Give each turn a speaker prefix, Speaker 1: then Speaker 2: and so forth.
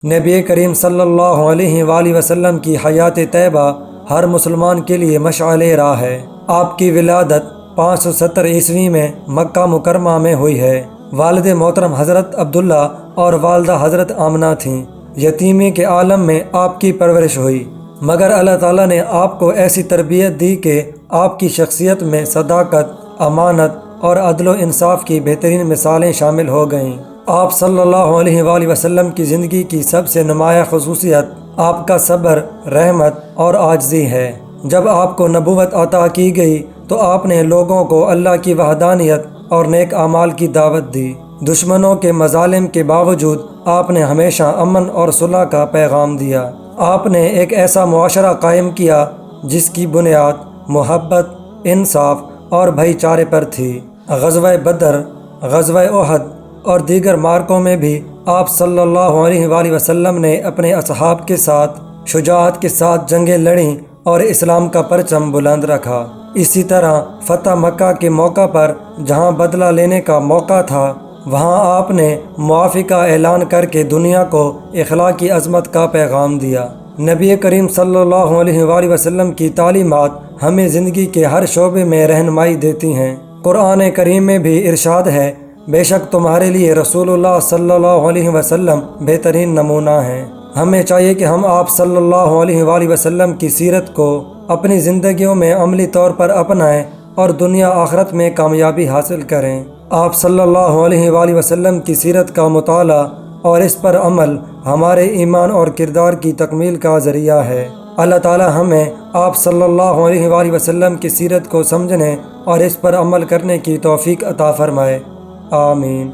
Speaker 1: نبی کریم صلی اللہ علیہ وآلہ وسلم کی حیات طیبہ ہر مسلمان کے لیے مشعل راہ ہے۔ آپ کی ولادت 570 عیسوی میں مکہ مکرمہ میں ہوئی ہے۔ والد محترم حضرت عبداللہ اور والدہ حضرت آمنہ تھیں۔ یتیمی کے عالم میں آپ کی پرورش ہوئی، مگر اللہ تعالیٰ نے آپ کو ایسی تربیت دی کہ آپ کی شخصیت میں صداقت، امانت اور عدل و انصاف کی بہترین مثالیں شامل ہو گئیں۔ آپ صلی اللہ علیہ وآلہ وسلم کی زندگی کی سب سے نمایاں خصوصیت آپ کا صبر، رحمت اور عاجزی ہے۔ جب آپ کو نبوت عطا کی گئی تو آپ نے لوگوں کو اللہ کی وحدانیت اور نیک اعمال کی دعوت دی۔ دشمنوں کے مظالم کے باوجود آپ نے ہمیشہ امن اور صلح کا پیغام دیا۔ آپ نے ایک ایسا معاشرہ قائم کیا جس کی بنیاد محبت، انصاف اور بھائی چارے پر تھی۔ غزوہ بدر، غزوہ احد اور دیگر معرکوں میں بھی آپ صلی اللہ علیہ وآلہ وسلم نے اپنے اصحاب کے ساتھ شجاعت کے ساتھ جنگیں لڑیں اور اسلام کا پرچم بلند رکھا۔ اسی طرح فتح مکہ کے موقع پر جہاں بدلہ لینے کا موقع تھا، وہاں آپ نے معافی کا اعلان کر کے دنیا کو اخلاقی عظمت کا پیغام دیا۔ نبی کریم صلی اللہ علیہ وآلہ وسلم کی تعلیمات ہمیں زندگی کے ہر شعبے میں رہنمائی دیتی ہیں۔ قرآن کریم میں بھی ارشاد ہے، بے شک تمہارے لیے رسول اللہ صلی اللہ علیہ وسلم بہترین نمونہ ہیں۔ ہمیں چاہیے کہ ہم آپ صلی اللہ علیہ وآلہ وسلم کی سیرت کو اپنی زندگیوں میں عملی طور پر اپنائیں اور دنیا آخرت میں کامیابی حاصل کریں۔ آپ صلی اللہ علیہ وآلہ وسلم کی سیرت کا مطالعہ اور اس پر عمل ہمارے ایمان اور کردار کی تکمیل کا ذریعہ ہے۔ اللہ تعالی ہمیں آپ صلی اللہ علیہ وآلہ وسلم کی سیرت کو سمجھنے اور اس پر عمل کرنے کی توفیق عطا فرمائے۔ آمین۔